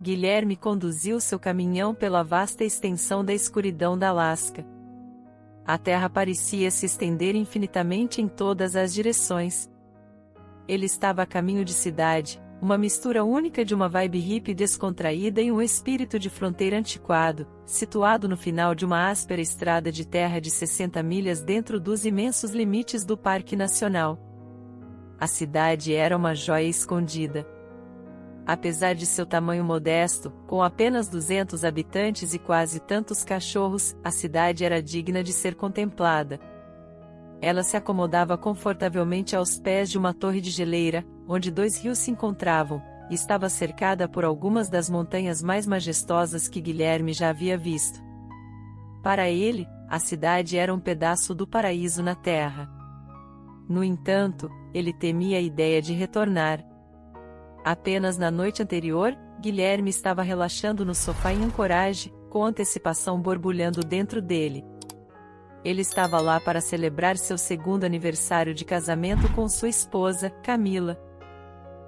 Guilherme conduziu seu caminhão pela vasta extensão da escuridão da Alasca. A terra parecia se estender infinitamente em todas as direções. Ele estava a caminho de cidade, uma mistura única de uma vibe hippie descontraída e um espírito de fronteira antiquado, situado no final de uma áspera estrada de terra de 60 milhas dentro dos imensos limites do Parque Nacional. A cidade era uma joia escondida. Apesar de seu tamanho modesto, com apenas 200 habitantes e quase tantos cachorros, a cidade era digna de ser contemplada. Ela se acomodava confortavelmente aos pés de uma torre de geleira, onde dois rios se encontravam, e estava cercada por algumas das montanhas mais majestosas que Guilherme já havia visto. Para ele, a cidade era um pedaço do paraíso na terra. No entanto, ele temia a ideia de retornar. Apenas na noite anterior, Guilherme estava relaxando no sofá em Anchorage, com antecipação borbulhando dentro dele. Ele estava lá para celebrar seu segundo aniversário de casamento com sua esposa, Camila.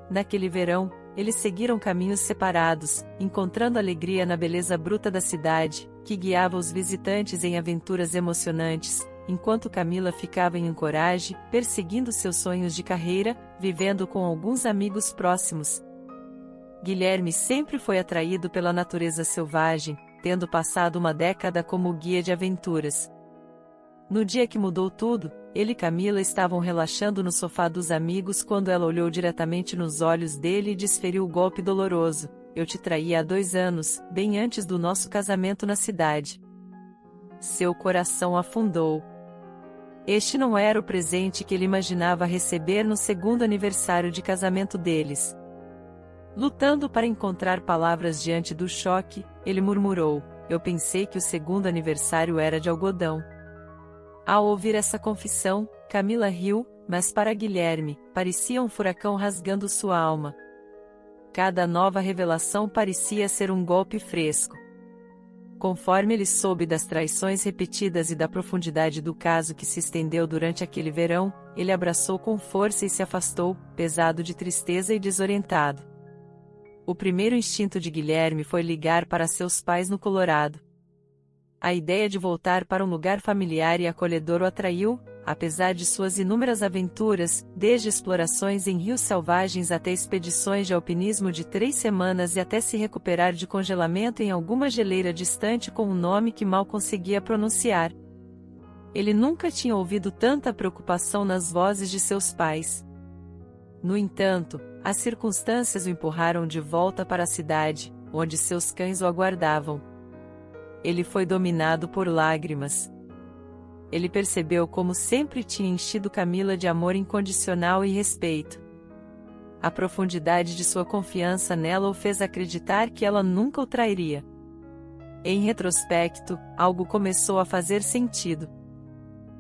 Naquele verão, eles seguiram caminhos separados, encontrando alegria na beleza bruta da cidade, que guiava os visitantes em aventuras emocionantes, enquanto Camila ficava em Anchorage, perseguindo seus sonhos de carreira, vivendo com alguns amigos próximos. Guilherme sempre foi atraído pela natureza selvagem, tendo passado uma década como guia de aventuras. No dia que mudou tudo, ele e Camila estavam relaxando no sofá dos amigos quando ela olhou diretamente nos olhos dele e desferiu o golpe doloroso: "Eu te traí há 2 anos, bem antes do nosso casamento na cidade." Seu coração afundou. Este não era o presente que ele imaginava receber no segundo aniversário de casamento deles. Lutando para encontrar palavras diante do choque, ele murmurou: "Eu pensei que o segundo aniversário era de algodão." Ao ouvir essa confissão, Camila riu, mas para Guilherme, parecia um furacão rasgando sua alma. Cada nova revelação parecia ser um golpe fresco. Conforme ele soube das traições repetidas e da profundidade do caso que se estendeu durante aquele verão, ele abraçou com força e se afastou, pesado de tristeza e desorientado. O primeiro instinto de Guilherme foi ligar para seus pais no Colorado. A ideia de voltar para um lugar familiar e acolhedor o atraiu, apesar de suas inúmeras aventuras, desde explorações em rios selvagens até expedições de alpinismo de 3 semanas e até se recuperar de congelamento em alguma geleira distante com um nome que mal conseguia pronunciar. Ele nunca tinha ouvido tanta preocupação nas vozes de seus pais. No entanto, as circunstâncias o empurraram de volta para a cidade, onde seus cães o aguardavam. Ele foi dominado por lágrimas. Ele percebeu como sempre tinha enchido Camila de amor incondicional e respeito. A profundidade de sua confiança nela o fez acreditar que ela nunca o trairia. Em retrospecto, algo começou a fazer sentido.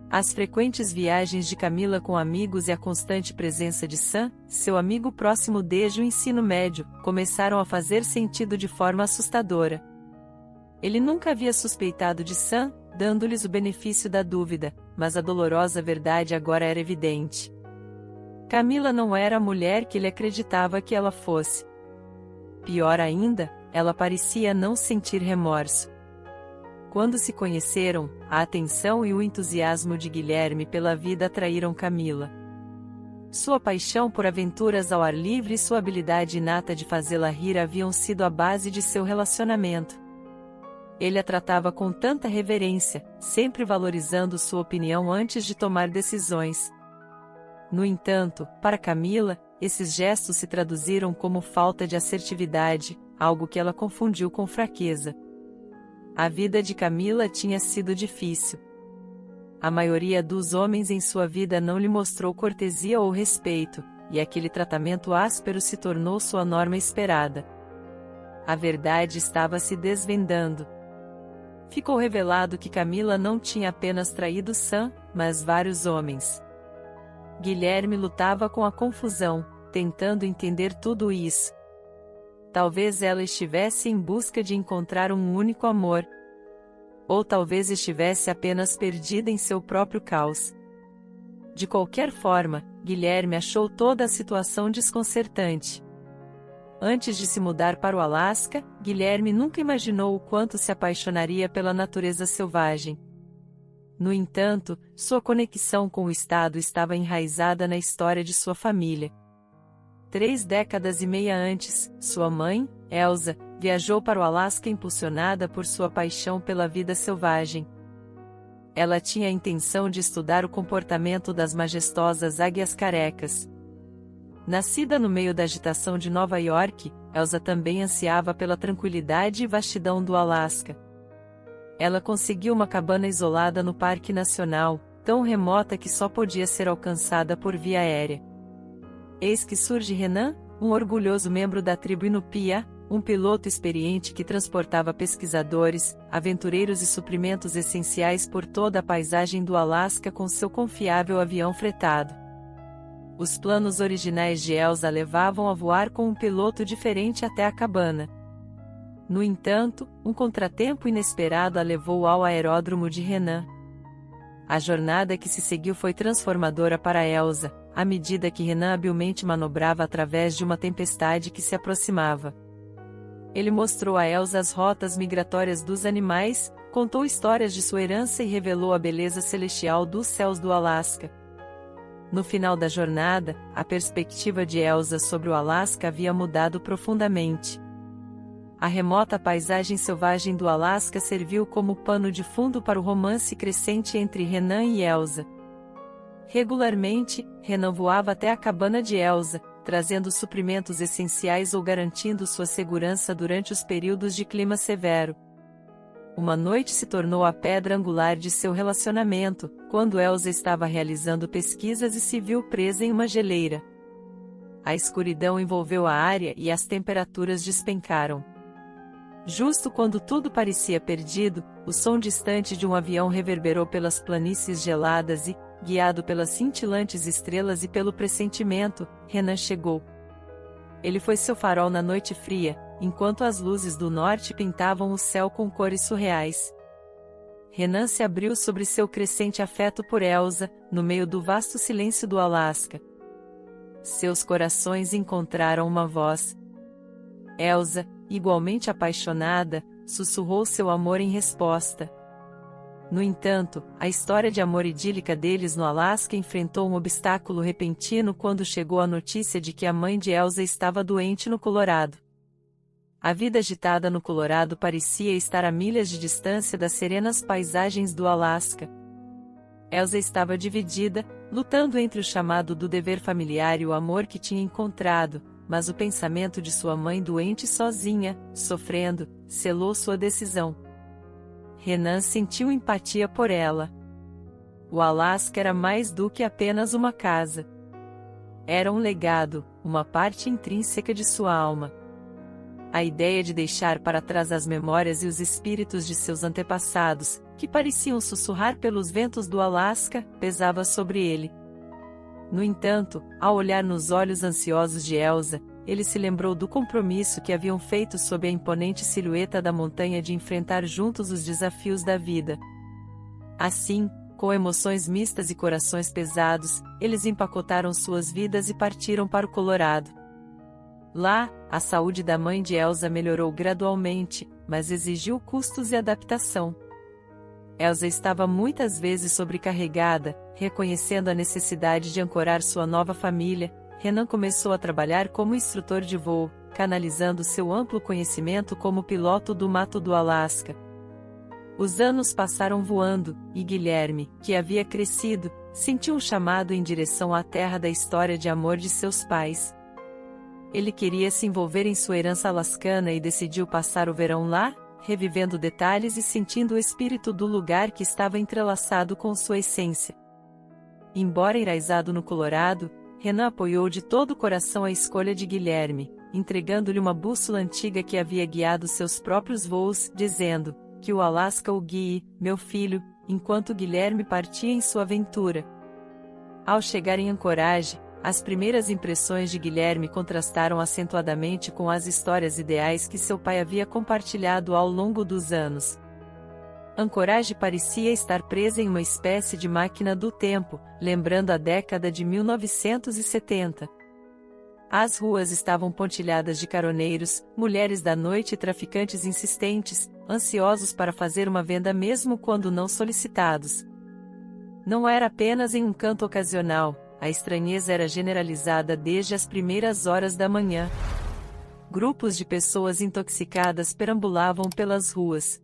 As frequentes viagens de Camila com amigos e a constante presença de Sam, seu amigo próximo desde o ensino médio, começaram a fazer sentido de forma assustadora. Ele nunca havia suspeitado de Sam, dando-lhes o benefício da dúvida, mas a dolorosa verdade agora era evidente. Camila não era a mulher que ele acreditava que ela fosse. Pior ainda, ela parecia não sentir remorso. Quando se conheceram, a atenção e o entusiasmo de Guilherme pela vida atraíram Camila. Sua paixão por aventuras ao ar livre e sua habilidade inata de fazê-la rir haviam sido a base de seu relacionamento. Ele a tratava com tanta reverência, sempre valorizando sua opinião antes de tomar decisões. No entanto, para Camila, esses gestos se traduziram como falta de assertividade, algo que ela confundiu com fraqueza. A vida de Camila tinha sido difícil. A maioria dos homens em sua vida não lhe mostrou cortesia ou respeito, e aquele tratamento áspero se tornou sua norma esperada. A verdade estava se desvendando. Ficou revelado que Camila não tinha apenas traído Sam, mas vários homens. Guilherme lutava com a confusão, tentando entender tudo isso. Talvez ela estivesse em busca de encontrar um único amor. Ou talvez estivesse apenas perdida em seu próprio caos. De qualquer forma, Guilherme achou toda a situação desconcertante. Antes de se mudar para o Alasca, Guilherme nunca imaginou o quanto se apaixonaria pela natureza selvagem. No entanto, sua conexão com o estado estava enraizada na história de sua família. 3 décadas e meia antes, sua mãe, Elsa, viajou para o Alasca impulsionada por sua paixão pela vida selvagem. Ela tinha a intenção de estudar o comportamento das majestosas águias carecas. Nascida no meio da agitação de Nova York, Elsa também ansiava pela tranquilidade e vastidão do Alasca. Ela conseguiu uma cabana isolada no Parque Nacional, tão remota que só podia ser alcançada por via aérea. Eis que surge Renan, um orgulhoso membro da tribo Inupiaq, um piloto experiente que transportava pesquisadores, aventureiros e suprimentos essenciais por toda a paisagem do Alasca com seu confiável avião fretado. Os planos originais de Elsa levavam a voar com um piloto diferente até a cabana. No entanto, um contratempo inesperado a levou ao aeródromo de Renan. A jornada que se seguiu foi transformadora para Elsa, à medida que Renan habilmente manobrava através de uma tempestade que se aproximava. Ele mostrou a Elsa as rotas migratórias dos animais, contou histórias de sua herança e revelou a beleza celestial dos céus do Alasca. No final da jornada, a perspectiva de Elsa sobre o Alasca havia mudado profundamente. A remota paisagem selvagem do Alasca serviu como pano de fundo para o romance crescente entre Renan e Elsa. Regularmente, Renan voava até a cabana de Elsa, trazendo suprimentos essenciais ou garantindo sua segurança durante os períodos de clima severo. Uma noite se tornou a pedra angular de seu relacionamento, quando Elsa estava realizando pesquisas e se viu presa em uma geleira. A escuridão envolveu a área e as temperaturas despencaram. Justo quando tudo parecia perdido, o som distante de um avião reverberou pelas planícies geladas e, guiado pelas cintilantes estrelas e pelo pressentimento, Renan chegou. Ele foi seu farol na noite fria, enquanto as luzes do norte pintavam o céu com cores surreais. Renan se abriu sobre seu crescente afeto por Elsa, no meio do vasto silêncio do Alasca. Seus corações encontraram uma voz. Elsa, igualmente apaixonada, sussurrou seu amor em resposta. No entanto, a história de amor idílica deles no Alasca enfrentou um obstáculo repentino quando chegou a notícia de que a mãe de Elsa estava doente no Colorado. A vida agitada no Colorado parecia estar a milhas de distância das serenas paisagens do Alasca. Elsa estava dividida, lutando entre o chamado do dever familiar e o amor que tinha encontrado, mas o pensamento de sua mãe doente sozinha, sofrendo, selou sua decisão. Renan sentiu empatia por ela. O Alasca era mais do que apenas uma casa. Era um legado, uma parte intrínseca de sua alma. A ideia de deixar para trás as memórias e os espíritos de seus antepassados, que pareciam sussurrar pelos ventos do Alasca, pesava sobre ele. No entanto, ao olhar nos olhos ansiosos de Elsa, ele se lembrou do compromisso que haviam feito sob a imponente silhueta da montanha de enfrentar juntos os desafios da vida. Assim, com emoções mistas e corações pesados, eles empacotaram suas vidas e partiram para o Colorado. Lá, a saúde da mãe de Elsa melhorou gradualmente, mas exigiu custos e adaptação. Elsa estava muitas vezes sobrecarregada, reconhecendo a necessidade de ancorar sua nova família. Renan começou a trabalhar como instrutor de voo, canalizando seu amplo conhecimento como piloto do mato do Alasca. Os anos passaram voando, e Guilherme, que havia crescido, sentiu um chamado em direção à terra da história de amor de seus pais. Ele queria se envolver em sua herança alascana e decidiu passar o verão lá, revivendo detalhes e sentindo o espírito do lugar que estava entrelaçado com sua essência. Embora enraizado no Colorado, Renan apoiou de todo o coração a escolha de Guilherme, entregando-lhe uma bússola antiga que havia guiado seus próprios voos, dizendo: "Que o Alasca o guie, meu filho", enquanto Guilherme partia em sua aventura. Ao chegar em Anchorage, as primeiras impressões de Guilherme contrastaram acentuadamente com as histórias ideais que seu pai havia compartilhado ao longo dos anos. Anchorage parecia estar presa em uma espécie de máquina do tempo, lembrando a década de 1970. As ruas estavam pontilhadas de caroneiros, mulheres da noite e traficantes insistentes, ansiosos para fazer uma venda mesmo quando não solicitados. Não era apenas em um canto ocasional, a estranheza era generalizada desde as primeiras horas da manhã. Grupos de pessoas intoxicadas perambulavam pelas ruas.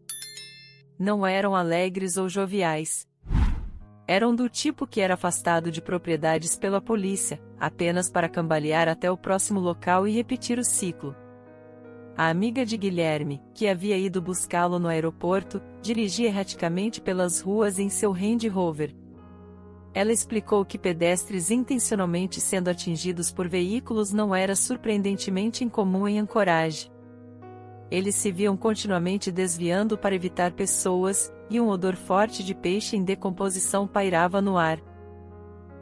Não eram alegres ou joviais. Eram do tipo que era afastado de propriedades pela polícia, apenas para cambalear até o próximo local e repetir o ciclo. A amiga de Guilherme, que havia ido buscá-lo no aeroporto, dirigia erraticamente pelas ruas em seu Range Rover. Ela explicou que pedestres intencionalmente sendo atingidos por veículos não era surpreendentemente incomum em Anchorage. Eles se viam continuamente desviando para evitar pessoas, e um odor forte de peixe em decomposição pairava no ar.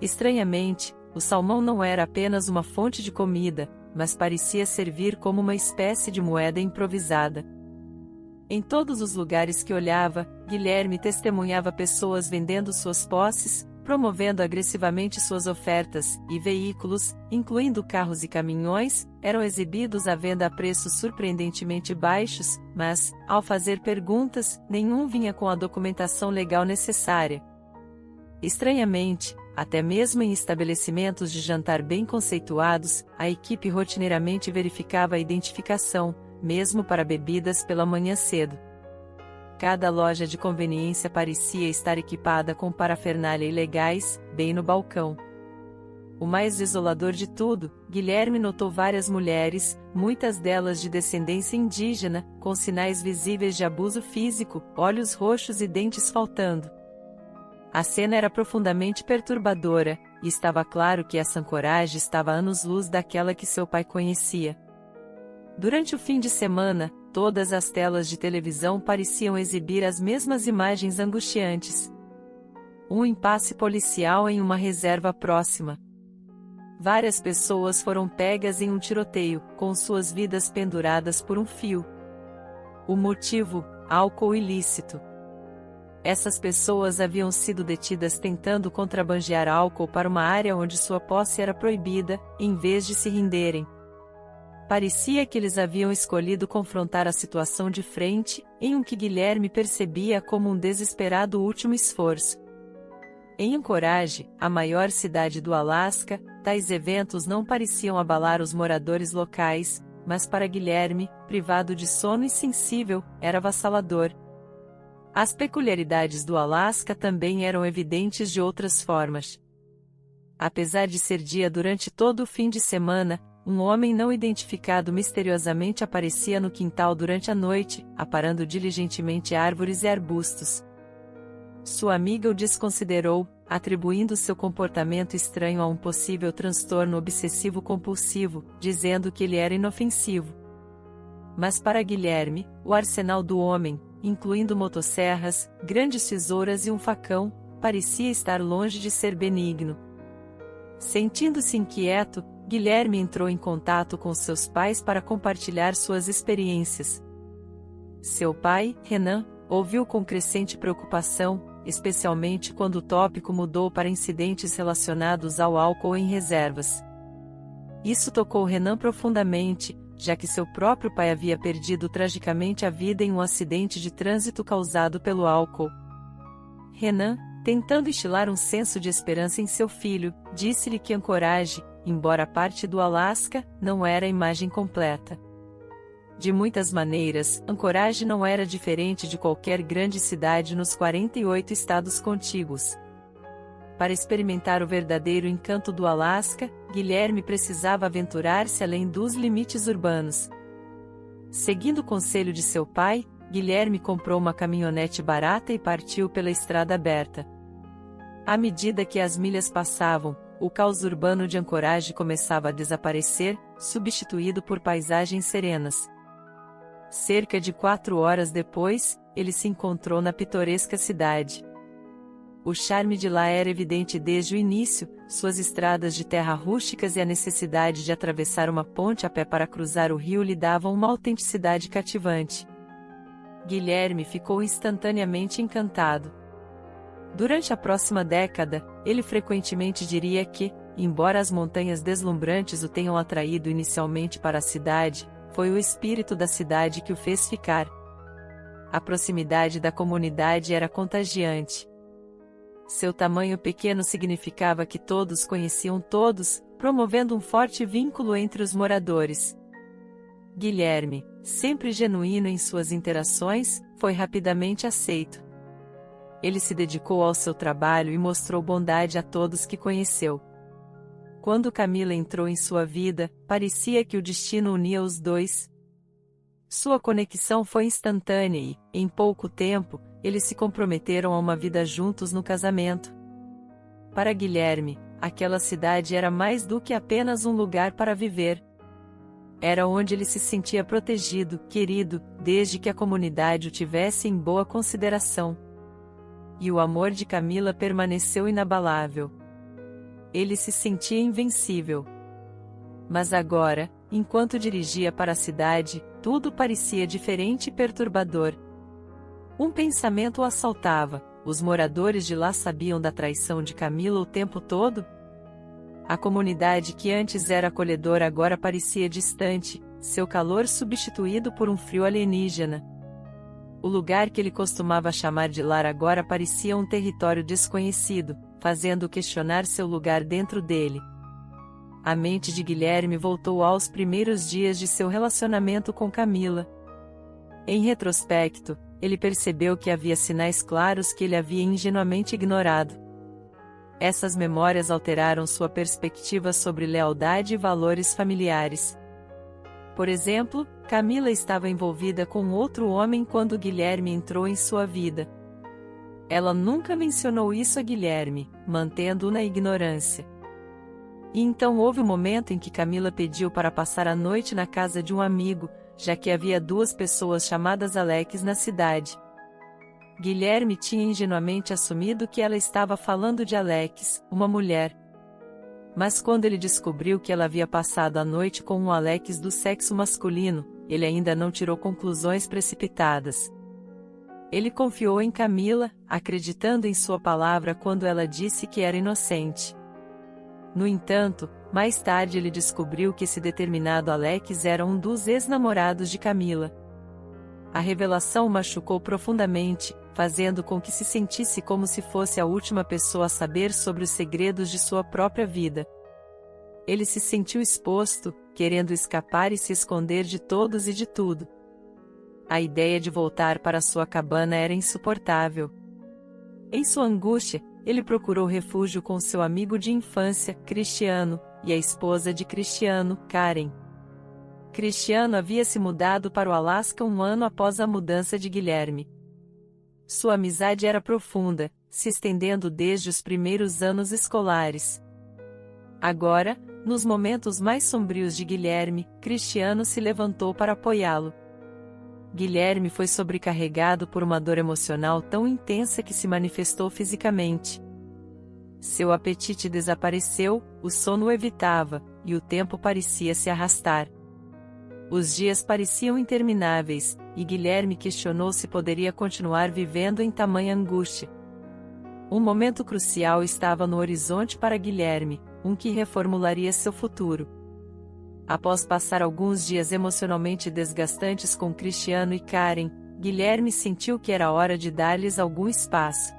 Estranhamente, o salmão não era apenas uma fonte de comida, mas parecia servir como uma espécie de moeda improvisada. Em todos os lugares que olhava, Guilherme testemunhava pessoas vendendo suas posses, promovendo agressivamente suas ofertas, e veículos, incluindo carros e caminhões, eram exibidos à venda a preços surpreendentemente baixos, mas, ao fazer perguntas, nenhum vinha com a documentação legal necessária. Estranhamente, até mesmo em estabelecimentos de jantar bem conceituados, a equipe rotineiramente verificava a identificação, mesmo para bebidas pela manhã cedo. Cada loja de conveniência parecia estar equipada com parafernália ilegais, bem no balcão. O mais desolador de tudo, Guilherme notou várias mulheres, muitas delas de descendência indígena, com sinais visíveis de abuso físico, olhos roxos e dentes faltando. A cena era profundamente perturbadora, e estava claro que essa Anchorage estava a anos-luz daquela que seu pai conhecia. Durante o fim de semana, todas as telas de televisão pareciam exibir as mesmas imagens angustiantes. Um impasse policial em uma reserva próxima. Várias pessoas foram pegas em um tiroteio, com suas vidas penduradas por um fio. O motivo: álcool ilícito. Essas pessoas haviam sido detidas tentando contrabandear álcool para uma área onde sua posse era proibida, em vez de se renderem. Parecia que eles haviam escolhido confrontar a situação de frente, em um que Guilherme percebia como um desesperado último esforço. Em Anchorage, a maior cidade do Alasca, tais eventos não pareciam abalar os moradores locais, mas para Guilherme, privado de sono e sensível, era avassalador. As peculiaridades do Alasca também eram evidentes de outras formas. Apesar de ser dia durante todo o fim de semana, um homem não identificado misteriosamente aparecia no quintal durante a noite, aparando diligentemente árvores e arbustos. Sua amiga o desconsiderou, atribuindo seu comportamento estranho a um possível transtorno obsessivo-compulsivo, dizendo que ele era inofensivo. Mas para Guilherme, o arsenal do homem, incluindo motosserras, grandes tesouras e um facão, parecia estar longe de ser benigno. Sentindo-se inquieto, Guilherme entrou em contato com seus pais para compartilhar suas experiências. Seu pai, Renan, ouviu com crescente preocupação, especialmente quando o tópico mudou para incidentes relacionados ao álcool em reservas. Isso tocou Renan profundamente, já que seu próprio pai havia perdido tragicamente a vida em um acidente de trânsito causado pelo álcool. Renan, tentando instilar um senso de esperança em seu filho, disse-lhe que Anchorage, embora parte do Alasca, não era a imagem completa. De muitas maneiras, Anchorage não era diferente de qualquer grande cidade nos 48 estados contíguos. Para experimentar o verdadeiro encanto do Alasca, Guilherme precisava aventurar-se além dos limites urbanos. Seguindo o conselho de seu pai, Guilherme comprou uma caminhonete barata e partiu pela estrada aberta. À medida que as milhas passavam, o caos urbano de Anchorage começava a desaparecer, substituído por paisagens serenas. Cerca de 4 horas depois, ele se encontrou na pitoresca cidade. O charme de lá era evidente desde o início, suas estradas de terra rústicas e a necessidade de atravessar uma ponte a pé para cruzar o rio lhe davam uma autenticidade cativante. Guilherme ficou instantaneamente encantado. Durante a próxima década, ele frequentemente diria que, embora as montanhas deslumbrantes o tenham atraído inicialmente para a cidade, foi o espírito da cidade que o fez ficar. A proximidade da comunidade era contagiante. Seu tamanho pequeno significava que todos conheciam todos, promovendo um forte vínculo entre os moradores. Guilherme, sempre genuíno em suas interações, foi rapidamente aceito. Ele se dedicou ao seu trabalho e mostrou bondade a todos que conheceu. Quando Camila entrou em sua vida, parecia que o destino unia os dois. Sua conexão foi instantânea e, em pouco tempo, eles se comprometeram a uma vida juntos no casamento. Para Guilherme, aquela cidade era mais do que apenas um lugar para viver. Era onde ele se sentia protegido, querido, desde que a comunidade o tivesse em boa consideração. E o amor de Camila permaneceu inabalável. Ele se sentia invencível. Mas agora, enquanto dirigia para a cidade, tudo parecia diferente e perturbador. Um pensamento o assaltava: os moradores de lá sabiam da traição de Camila o tempo todo? A comunidade que antes era acolhedora agora parecia distante, seu calor substituído por um frio alienígena. O lugar que ele costumava chamar de lar agora parecia um território desconhecido, fazendo-o questionar seu lugar dentro dele. A mente de Guilherme voltou aos primeiros dias de seu relacionamento com Camila. Em retrospecto, ele percebeu que havia sinais claros que ele havia ingenuamente ignorado. Essas memórias alteraram sua perspectiva sobre lealdade e valores familiares. Por exemplo, Camila estava envolvida com outro homem quando Guilherme entrou em sua vida. Ela nunca mencionou isso a Guilherme, mantendo-o na ignorância. E então houve um momento em que Camila pediu para passar a noite na casa de um amigo, já que havia duas pessoas chamadas Alex na cidade. Guilherme tinha ingenuamente assumido que ela estava falando de Alex, uma mulher. Mas quando ele descobriu que ela havia passado a noite com um Alex do sexo masculino, ele ainda não tirou conclusões precipitadas. Ele confiou em Camila, acreditando em sua palavra quando ela disse que era inocente. No entanto, mais tarde ele descobriu que esse determinado Alex era um dos ex-namorados de Camila. A revelação o machucou profundamente, fazendo com que se sentisse como se fosse a última pessoa a saber sobre os segredos de sua própria vida. Ele se sentiu exposto, querendo escapar e se esconder de todos e de tudo. A ideia de voltar para sua cabana era insuportável. Em sua angústia, ele procurou refúgio com seu amigo de infância, Cristiano, e a esposa de Cristiano, Karen. Cristiano havia se mudado para o Alasca um ano após a mudança de Guilherme. Sua amizade era profunda, se estendendo desde os primeiros anos escolares. Agora, nos momentos mais sombrios de Guilherme, Cristiano se levantou para apoiá-lo. Guilherme foi sobrecarregado por uma dor emocional tão intensa que se manifestou fisicamente. Seu apetite desapareceu, o sono o evitava, e o tempo parecia se arrastar. Os dias pareciam intermináveis, e Guilherme questionou se poderia continuar vivendo em tamanha angústia. Um momento crucial estava no horizonte para Guilherme, um que reformularia seu futuro. Após passar alguns dias emocionalmente desgastantes com Cristiano e Karen, Guilherme sentiu que era hora de dar-lhes algum espaço.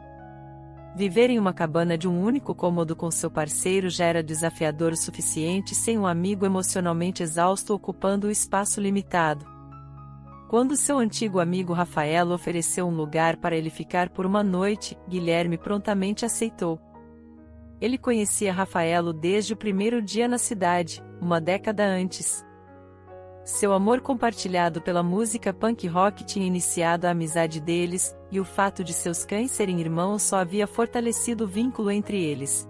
Viver em uma cabana de um único cômodo com seu parceiro já era desafiador o suficiente sem um amigo emocionalmente exausto ocupando o espaço limitado. Quando seu antigo amigo Rafael ofereceu um lugar para ele ficar por uma noite, Guilherme prontamente aceitou. Ele conhecia Rafaelo desde o primeiro dia na cidade, uma década antes. Seu amor compartilhado pela música punk rock tinha iniciado a amizade deles, e o fato de seus cães serem irmãos só havia fortalecido o vínculo entre eles.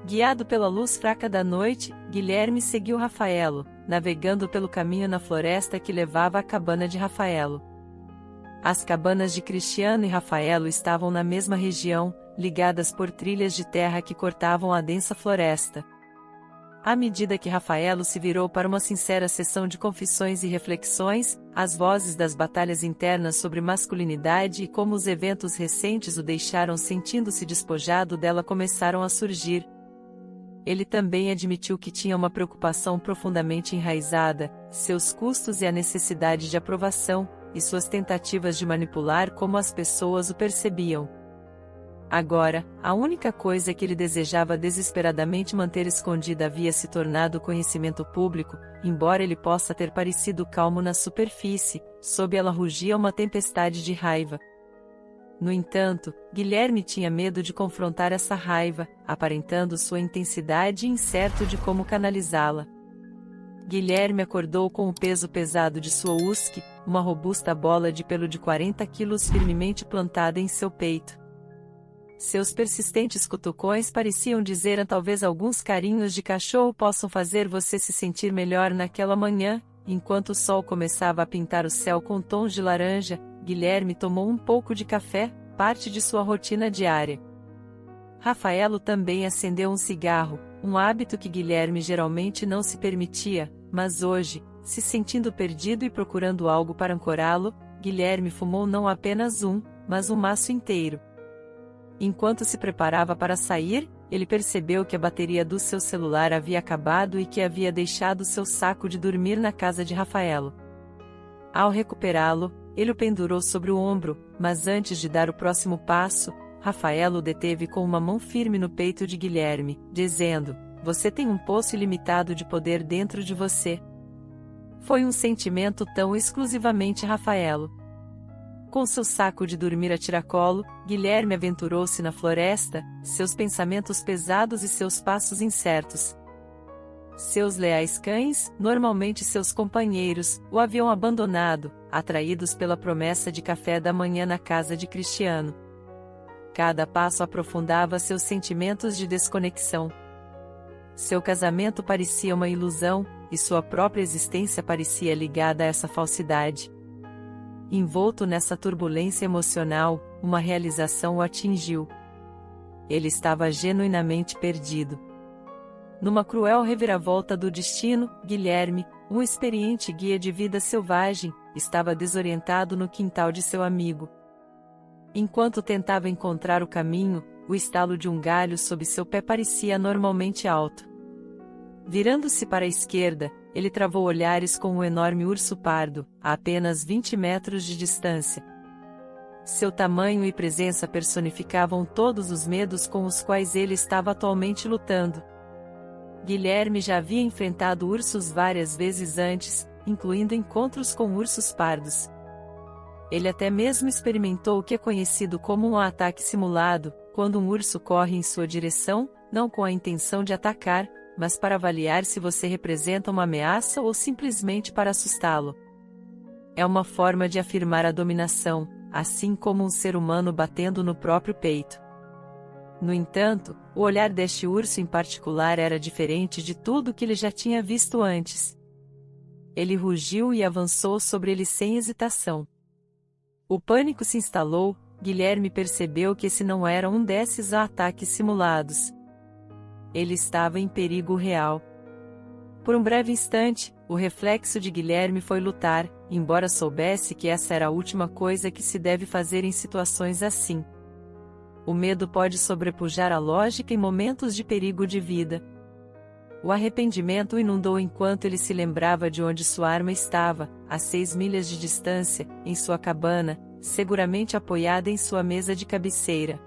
Guiado pela luz fraca da noite, Guilherme seguiu Rafaelo, navegando pelo caminho na floresta que levava à cabana de Rafaelo. As cabanas de Cristiano e Rafaelo estavam na mesma região, ligadas por trilhas de terra que cortavam a densa floresta. À medida que Rafaelo se virou para uma sincera sessão de confissões e reflexões, as vozes das batalhas internas sobre masculinidade e como os eventos recentes o deixaram sentindo-se despojado dela começaram a surgir. Ele também admitiu que tinha uma preocupação profundamente enraizada, seus custos e a necessidade de aprovação, e suas tentativas de manipular como as pessoas o percebiam. Agora, a única coisa que ele desejava desesperadamente manter escondida havia se tornado conhecimento público, embora ele possa ter parecido calmo na superfície, sob ela rugia uma tempestade de raiva. No entanto, Guilherme tinha medo de confrontar essa raiva, aparentando sua intensidade e incerto de como canalizá-la. Guilherme acordou com o peso pesado de sua husky, uma robusta bola de pelo de 40 quilos firmemente plantada em seu peito. Seus persistentes cutucões pareciam dizer a talvez alguns carinhos de cachorro possam fazer você se sentir melhor naquela manhã. Enquanto o sol começava a pintar o céu com tons de laranja, Guilherme tomou um pouco de café, parte de sua rotina diária. Rafaelo também acendeu um cigarro, um hábito que Guilherme geralmente não se permitia, mas hoje, se sentindo perdido e procurando algo para ancorá-lo, Guilherme fumou não apenas um, mas um maço inteiro. Enquanto se preparava para sair, ele percebeu que a bateria do seu celular havia acabado e que havia deixado seu saco de dormir na casa de Rafaelo. Ao recuperá-lo, ele o pendurou sobre o ombro, mas antes de dar o próximo passo, Rafaelo o deteve com uma mão firme no peito de Guilherme, dizendo: "Você tem um poço ilimitado de poder dentro de você." Foi um sentimento tão exclusivamente Rafaelo. Com seu saco de dormir a tiracolo, Guilherme aventurou-se na floresta, seus pensamentos pesados e seus passos incertos. Seus leais cães, normalmente seus companheiros, o haviam abandonado, atraídos pela promessa de café da manhã na casa de Cristiano. Cada passo aprofundava seus sentimentos de desconexão. Seu casamento parecia uma ilusão, e sua própria existência parecia ligada a essa falsidade. Envolto nessa turbulência emocional, uma realização o atingiu. Ele estava genuinamente perdido. Numa cruel reviravolta do destino, Guilherme, um experiente guia de vida selvagem, estava desorientado no quintal de seu amigo. Enquanto tentava encontrar o caminho, o estalo de um galho sob seu pé parecia anormalmente alto. Virando-se para a esquerda, ele travou olhares com um enorme urso pardo, a apenas 20 metros de distância. Seu tamanho e presença personificavam todos os medos com os quais ele estava atualmente lutando. Guilherme já havia enfrentado ursos várias vezes antes, incluindo encontros com ursos pardos. Ele até mesmo experimentou o que é conhecido como um ataque simulado, quando um urso corre em sua direção, não com a intenção de atacar, mas para avaliar se você representa uma ameaça ou simplesmente para assustá-lo. É uma forma de afirmar a dominação, assim como um ser humano batendo no próprio peito. No entanto, o olhar deste urso em particular era diferente de tudo que ele já tinha visto antes. Ele rugiu e avançou sobre ele sem hesitação. O pânico se instalou, Guilherme percebeu que esse não era um desses ataques simulados. Ele estava em perigo real. Por um breve instante, o reflexo de Guilherme foi lutar, embora soubesse que essa era a última coisa que se deve fazer em situações assim. O medo pode sobrepujar a lógica em momentos de perigo de vida. O arrependimento o inundou enquanto ele se lembrava de onde sua arma estava, a 6 milhas de distância, em sua cabana, seguramente apoiada em sua mesa de cabeceira.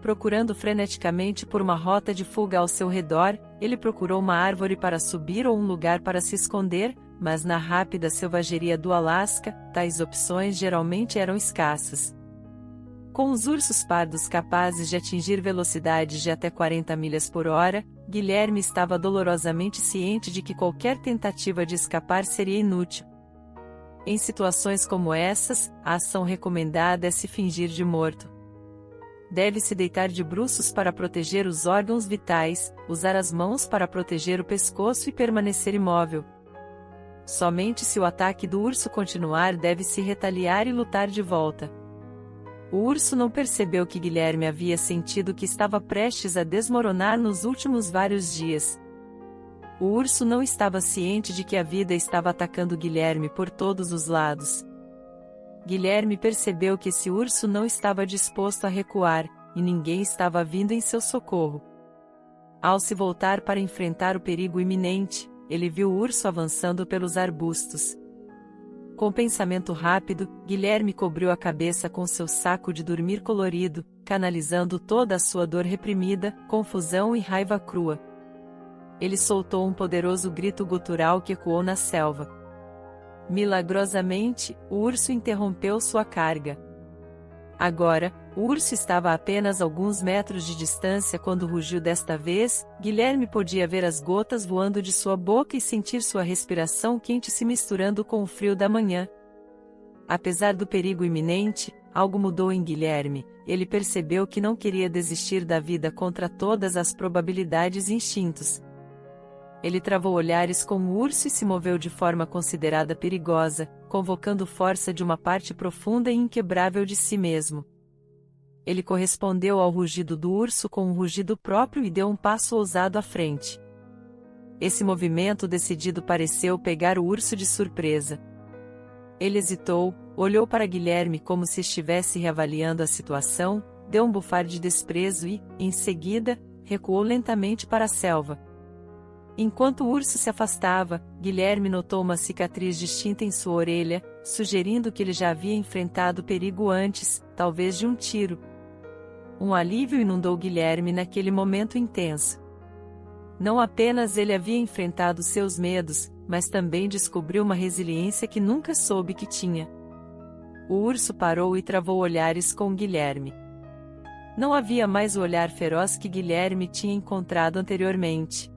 Procurando freneticamente por uma rota de fuga ao seu redor, ele procurou uma árvore para subir ou um lugar para se esconder, mas na rápida selvageria do Alasca, tais opções geralmente eram escassas. Com os ursos pardos capazes de atingir velocidades de até 40 milhas por hora, Guilherme estava dolorosamente ciente de que qualquer tentativa de escapar seria inútil. Em situações como essas, a ação recomendada é se fingir de morto. Deve-se deitar de bruços para proteger os órgãos vitais, usar as mãos para proteger o pescoço e permanecer imóvel. Somente se o ataque do urso continuar deve-se retaliar e lutar de volta. O urso não percebeu que Guilherme havia sentido que estava prestes a desmoronar nos últimos vários dias. O urso não estava ciente de que a vida estava atacando Guilherme por todos os lados. Guilherme percebeu que esse urso não estava disposto a recuar, e ninguém estava vindo em seu socorro. Ao se voltar para enfrentar o perigo iminente, ele viu o urso avançando pelos arbustos. Com pensamento rápido, Guilherme cobriu a cabeça com seu saco de dormir colorido, canalizando toda a sua dor reprimida, confusão e raiva crua. Ele soltou um poderoso grito gutural que ecoou na selva. Milagrosamente, o urso interrompeu sua carga. Agora, o urso estava a apenas alguns metros de distância quando rugiu desta vez. Guilherme podia ver as gotas voando de sua boca e sentir sua respiração quente se misturando com o frio da manhã. Apesar do perigo iminente, algo mudou em Guilherme. Ele percebeu que não queria desistir da vida contra todas as probabilidades e instintos. Ele travou olhares com o urso e se moveu de forma considerada perigosa, convocando força de uma parte profunda e inquebrável de si mesmo. Ele correspondeu ao rugido do urso com um rugido próprio e deu um passo ousado à frente. Esse movimento decidido pareceu pegar o urso de surpresa. Ele hesitou, olhou para Guilherme como se estivesse reavaliando a situação, deu um bufar de desprezo e, em seguida, recuou lentamente para a selva. Enquanto o urso se afastava, Guilherme notou uma cicatriz distinta em sua orelha, sugerindo que ele já havia enfrentado perigo antes, talvez de um tiro. Um alívio inundou Guilherme naquele momento intenso. Não apenas ele havia enfrentado seus medos, mas também descobriu uma resiliência que nunca soube que tinha. O urso parou e travou olhares com Guilherme. Não havia mais o olhar feroz que Guilherme tinha encontrado anteriormente.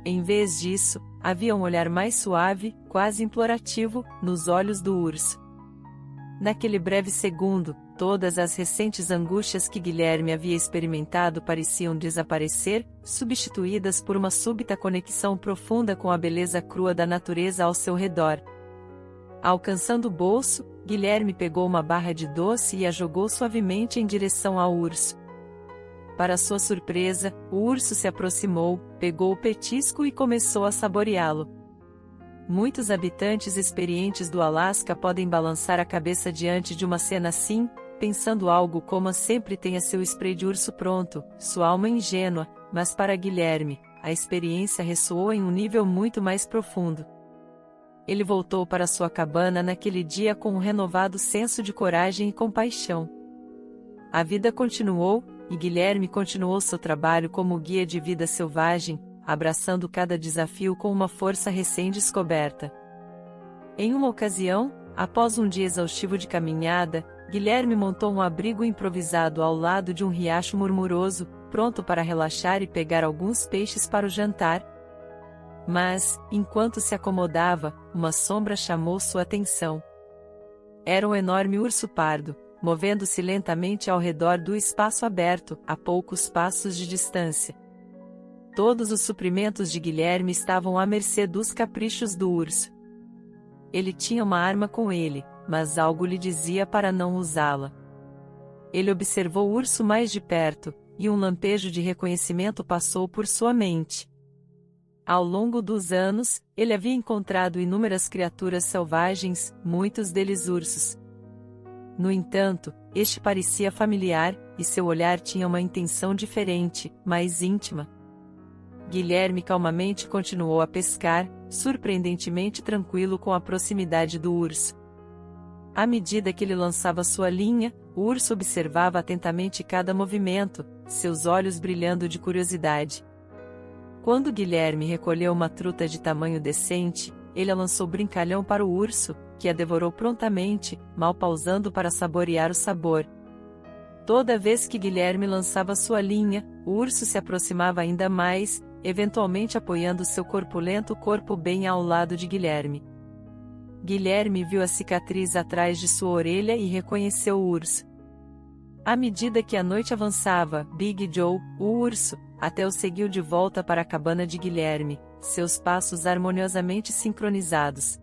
Em vez disso, havia um olhar mais suave, quase implorativo, nos olhos do urso. Naquele breve segundo, todas as recentes angústias que Guilherme havia experimentado pareciam desaparecer, substituídas por uma súbita conexão profunda com a beleza crua da natureza ao seu redor. Alcançando o bolso, Guilherme pegou uma barra de doce e a jogou suavemente em direção ao urso. Para sua surpresa, o urso se aproximou, pegou o petisco e começou a saboreá-lo. Muitos habitantes experientes do Alasca podem balançar a cabeça diante de uma cena assim, pensando algo como sempre tenha seu spray de urso pronto, sua alma ingênua, mas para Guilherme, a experiência ressoou em um nível muito mais profundo. Ele voltou para sua cabana naquele dia com um renovado senso de coragem e compaixão. A vida continuou, e Guilherme continuou seu trabalho como guia de vida selvagem, abraçando cada desafio com uma força recém-descoberta. Em uma ocasião, após um dia exaustivo de caminhada, Guilherme montou um abrigo improvisado ao lado de um riacho murmuroso, pronto para relaxar e pegar alguns peixes para o jantar. Mas, enquanto se acomodava, uma sombra chamou sua atenção. Era um enorme urso pardo, movendo-se lentamente ao redor do espaço aberto, a poucos passos de distância. Todos os suprimentos de Guilherme estavam à mercê dos caprichos do urso. Ele tinha uma arma com ele, mas algo lhe dizia para não usá-la. Ele observou o urso mais de perto, e um lampejo de reconhecimento passou por sua mente. Ao longo dos anos, ele havia encontrado inúmeras criaturas selvagens, muitos deles ursos. No entanto, este parecia familiar, e seu olhar tinha uma intenção diferente, mais íntima. Guilherme calmamente continuou a pescar, surpreendentemente tranquilo com a proximidade do urso. À medida que ele lançava sua linha, o urso observava atentamente cada movimento, seus olhos brilhando de curiosidade. Quando Guilherme recolheu uma truta de tamanho decente, ele a lançou brincalhão para o urso, que a devorou prontamente, mal pausando para saborear o sabor. Toda vez que Guilherme lançava sua linha, o urso se aproximava ainda mais, eventualmente apoiando seu corpulento corpo bem ao lado de Guilherme. Guilherme viu a cicatriz atrás de sua orelha e reconheceu o urso. À medida que a noite avançava, Big Joe, o urso, até o seguiu de volta para a cabana de Guilherme, seus passos harmoniosamente sincronizados.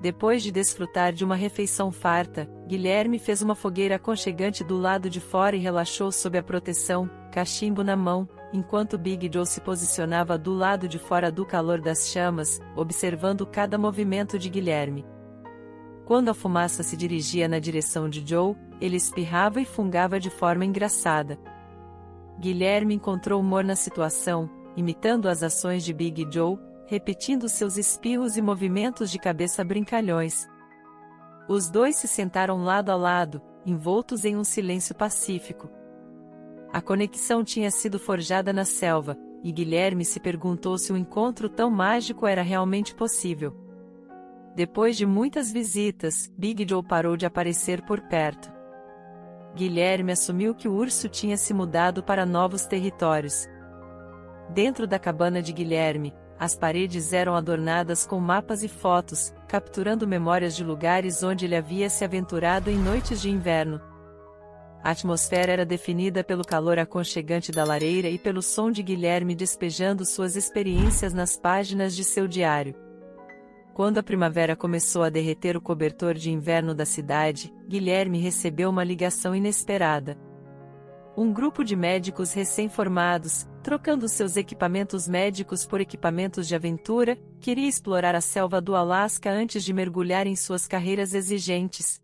Depois de desfrutar de uma refeição farta, Guilherme fez uma fogueira aconchegante do lado de fora e relaxou sob a proteção, cachimbo na mão, enquanto Big Joe se posicionava do lado de fora do calor das chamas, observando cada movimento de Guilherme. Quando a fumaça se dirigia na direção de Joe, ele espirrava e fungava de forma engraçada. Guilherme encontrou humor na situação, imitando as ações de Big Joe, repetindo seus espirros e movimentos de cabeça brincalhões. Os dois se sentaram lado a lado, envoltos em um silêncio pacífico. A conexão tinha sido forjada na selva, e Guilherme se perguntou se um encontro tão mágico era realmente possível. Depois de muitas visitas, Big Joe parou de aparecer por perto. Guilherme assumiu que o urso tinha se mudado para novos territórios. Dentro da cabana de Guilherme, as paredes eram adornadas com mapas e fotos, capturando memórias de lugares onde ele havia se aventurado em noites de inverno. A atmosfera era definida pelo calor aconchegante da lareira e pelo som de Guilherme despejando suas experiências nas páginas de seu diário. Quando a primavera começou a derreter o cobertor de inverno da cidade, Guilherme recebeu uma ligação inesperada. Um grupo de médicos recém-formados, trocando seus equipamentos médicos por equipamentos de aventura, queria explorar a selva do Alasca antes de mergulhar em suas carreiras exigentes.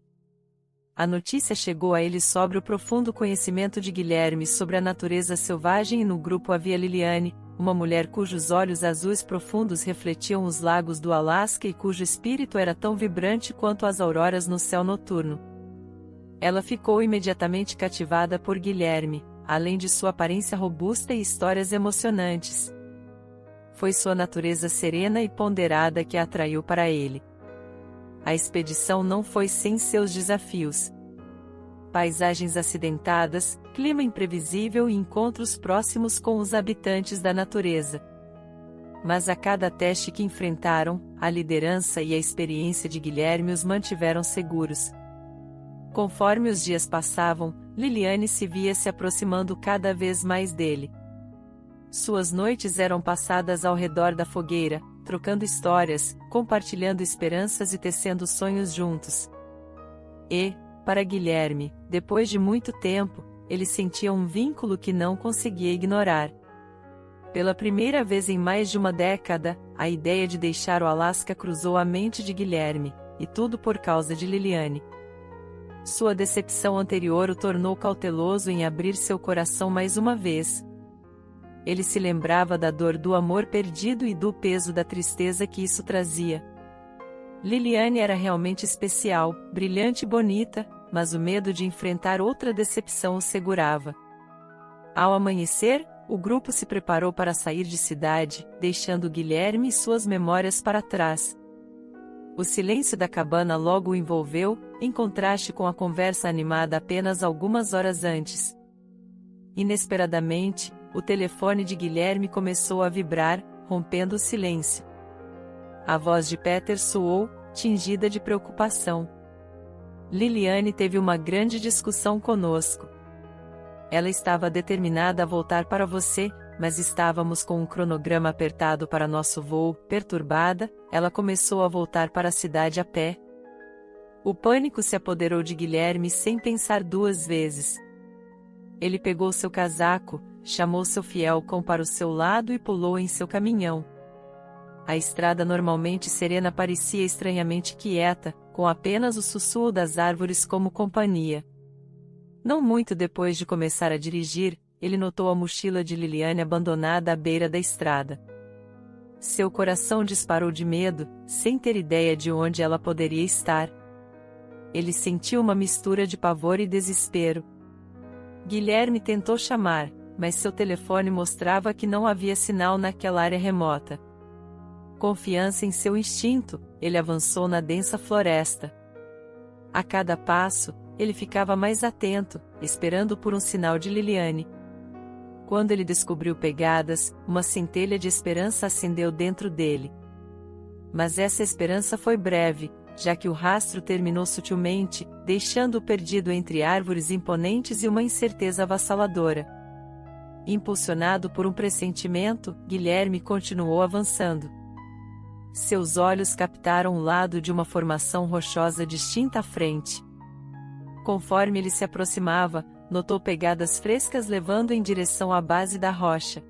A notícia chegou a ele sobre o profundo conhecimento de Guilherme sobre a natureza selvagem e no grupo havia Liliane, uma mulher cujos olhos azuis profundos refletiam os lagos do Alasca e cujo espírito era tão vibrante quanto as auroras no céu noturno. Ela ficou imediatamente cativada por Guilherme, além de sua aparência robusta e histórias emocionantes. Foi sua natureza serena e ponderada que a atraiu para ele. A expedição não foi sem seus desafios. Paisagens acidentadas, clima imprevisível e encontros próximos com os habitantes da natureza. Mas a cada teste que enfrentaram, a liderança e a experiência de Guilherme os mantiveram seguros. Conforme os dias passavam, Liliane se via se aproximando cada vez mais dele. Suas noites eram passadas ao redor da fogueira, trocando histórias, compartilhando esperanças e tecendo sonhos juntos. E, para Guilherme, depois de muito tempo, ele sentia um vínculo que não conseguia ignorar. Pela primeira vez em mais de uma década, a ideia de deixar o Alasca cruzou a mente de Guilherme, e tudo por causa de Liliane. Sua decepção anterior o tornou cauteloso em abrir seu coração mais uma vez. Ele se lembrava da dor do amor perdido e do peso da tristeza que isso trazia. Liliane era realmente especial, brilhante e bonita, mas o medo de enfrentar outra decepção o segurava. Ao amanhecer, o grupo se preparou para sair de cidade, deixando Guilherme e suas memórias para trás. O silêncio da cabana logo o envolveu, em contraste com a conversa animada apenas algumas horas antes. Inesperadamente, o telefone de Guilherme começou a vibrar, rompendo o silêncio. A voz de Peter soou, tingida de preocupação. Liliane teve uma grande discussão conosco. Ela estava determinada a voltar para você, mas estávamos com um cronograma apertado para nosso voo. Perturbada, ela começou a voltar para a cidade a pé. O pânico se apoderou de Guilherme sem pensar duas vezes. Ele pegou seu casaco, chamou seu fiel cão para o seu lado e pulou em seu caminhão. A estrada normalmente serena parecia estranhamente quieta, com apenas o sussurro das árvores como companhia. Não muito depois de começar a dirigir, ele notou a mochila de Liliane abandonada à beira da estrada. Seu coração disparou de medo, sem ter ideia de onde ela poderia estar. Ele sentiu uma mistura de pavor e desespero. Guilherme tentou chamar, mas seu telefone mostrava que não havia sinal naquela área remota. Confiança em seu instinto, ele avançou na densa floresta. A cada passo, ele ficava mais atento, esperando por um sinal de Liliane. Quando ele descobriu pegadas, uma centelha de esperança acendeu dentro dele. Mas essa esperança foi breve, já que o rastro terminou sutilmente, deixando-o perdido entre árvores imponentes e uma incerteza avassaladora. Impulsionado por um pressentimento, Guilherme continuou avançando. Seus olhos captaram o lado de uma formação rochosa distinta à frente. Conforme ele se aproximava, notou pegadas frescas levando em direção à base da rocha.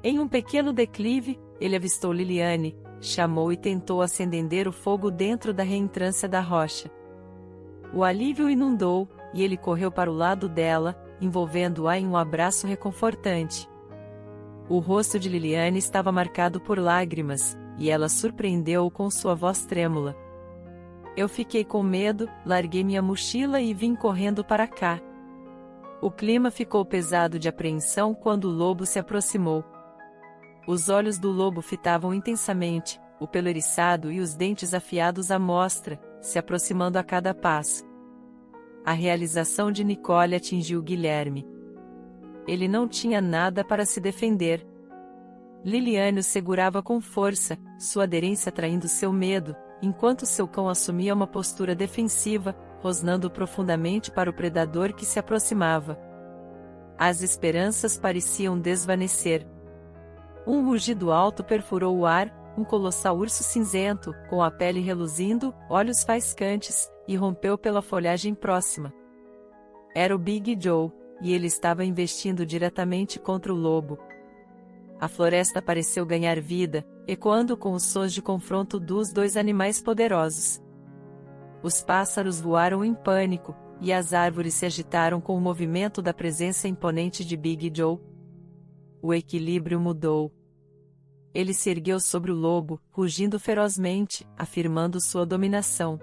Em um pequeno declive, ele avistou Liliane, chamou e tentou acender o fogo dentro da reentrância da rocha. O alívio o inundou, e ele correu para o lado dela, envolvendo-a em um abraço reconfortante. O rosto de Liliane estava marcado por lágrimas, e ela surpreendeu-o com sua voz trêmula. Eu fiquei com medo, larguei minha mochila e vim correndo para cá. O clima ficou pesado de apreensão quando o lobo se aproximou. Os olhos do lobo fitavam intensamente, o pelo eriçado e os dentes afiados à mostra, se aproximando a cada passo. A realização de Nicole atingiu Guilherme. Ele não tinha nada para se defender. Liliane o segurava com força, sua aderência atraindo seu medo, enquanto seu cão assumia uma postura defensiva, rosnando profundamente para o predador que se aproximava. As esperanças pareciam desvanecer. Um rugido alto perfurou o ar, um colossal urso cinzento, com a pele reluzindo, olhos faiscantes, irrompeu pela folhagem próxima. Era o Big Joe, e ele estava investindo diretamente contra o lobo. A floresta pareceu ganhar vida, ecoando com os sons de confronto dos dois animais poderosos. Os pássaros voaram em pânico, e as árvores se agitaram com o movimento da presença imponente de Big Joe. O equilíbrio mudou. Ele se ergueu sobre o lobo, rugindo ferozmente, afirmando sua dominação.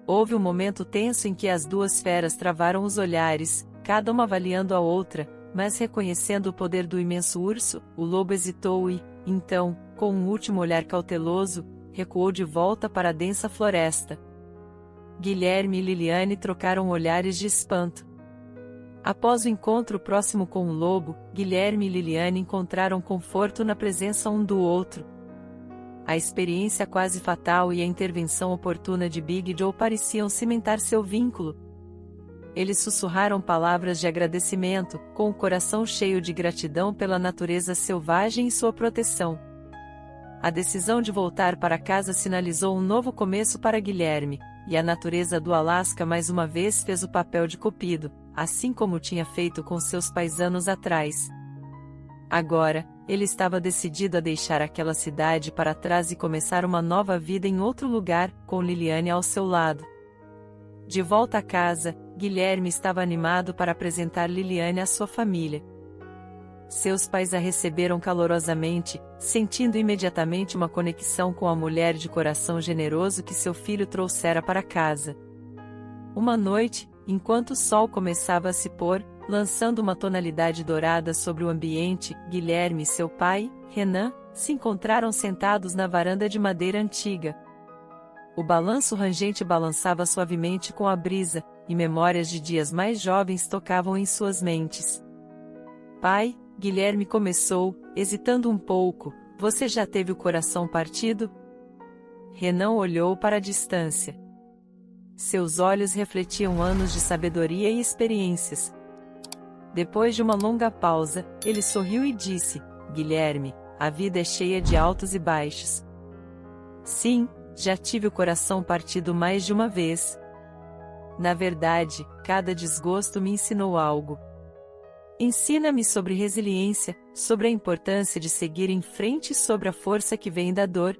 Houve um momento tenso em que as duas feras travaram os olhares, cada uma avaliando a outra, mas reconhecendo o poder do imenso urso, o lobo hesitou e, então, com um último olhar cauteloso, recuou de volta para a densa floresta. Guilherme e Liliane trocaram olhares de espanto. Após o encontro próximo com o lobo, Guilherme e Liliane encontraram conforto na presença um do outro. A experiência quase fatal e a intervenção oportuna de Big Joe pareciam cimentar seu vínculo. Eles sussurraram palavras de agradecimento, com o coração cheio de gratidão pela natureza selvagem e sua proteção. A decisão de voltar para casa sinalizou um novo começo para Guilherme, e a natureza do Alasca mais uma vez fez o papel de cupido, assim como tinha feito com seus pais anos atrás. Agora, ele estava decidido a deixar aquela cidade para trás e começar uma nova vida em outro lugar, com Liliane ao seu lado. De volta a casa, Guilherme estava animado para apresentar Liliane à sua família. Seus pais a receberam calorosamente, sentindo imediatamente uma conexão com a mulher de coração generoso que seu filho trouxera para casa. Uma noite, enquanto o sol começava a se pôr, lançando uma tonalidade dourada sobre o ambiente, Guilherme e seu pai, Renan, se encontraram sentados na varanda de madeira antiga. O balanço rangente balançava suavemente com a brisa, e memórias de dias mais jovens tocavam em suas mentes. Pai, Guilherme começou, hesitando um pouco, você já teve o coração partido? Renan olhou para a distância. Seus olhos refletiam anos de sabedoria e experiências. Depois de uma longa pausa, ele sorriu e disse, Guilherme, a vida é cheia de altos e baixos. Sim, já tive o coração partido mais de uma vez. Na verdade, cada desgosto me ensinou algo. Ensina-me sobre resiliência, sobre a importância de seguir em frente e sobre a força que vem da dor.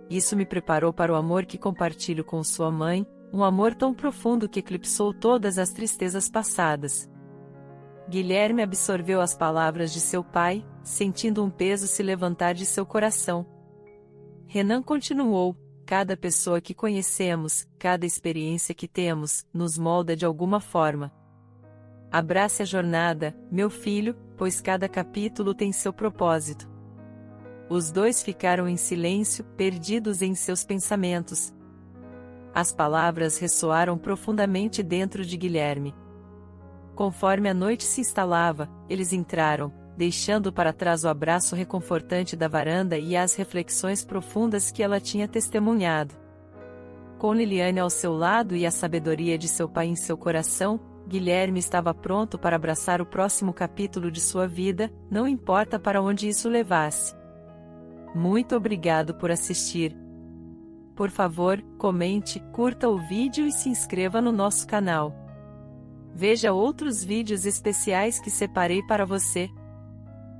Isso me preparou para o amor que compartilho com sua mãe, um amor tão profundo que eclipsou todas as tristezas passadas. Guilherme absorveu as palavras de seu pai, sentindo um peso se levantar de seu coração. Renan continuou, cada pessoa que conhecemos, cada experiência que temos, nos molda de alguma forma. Abrace a jornada, meu filho, pois cada capítulo tem seu propósito. Os dois ficaram em silêncio, perdidos em seus pensamentos. As palavras ressoaram profundamente dentro de Guilherme. Conforme a noite se instalava, eles entraram, deixando para trás o abraço reconfortante da varanda e as reflexões profundas que ela tinha testemunhado. Com Liliane ao seu lado e a sabedoria de seu pai em seu coração, Guilherme estava pronto para abraçar o próximo capítulo de sua vida, não importa para onde isso levasse. Muito obrigado por assistir. Por favor, comente, curta o vídeo e se inscreva no nosso canal. Veja outros vídeos especiais que separei para você.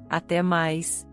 Até mais!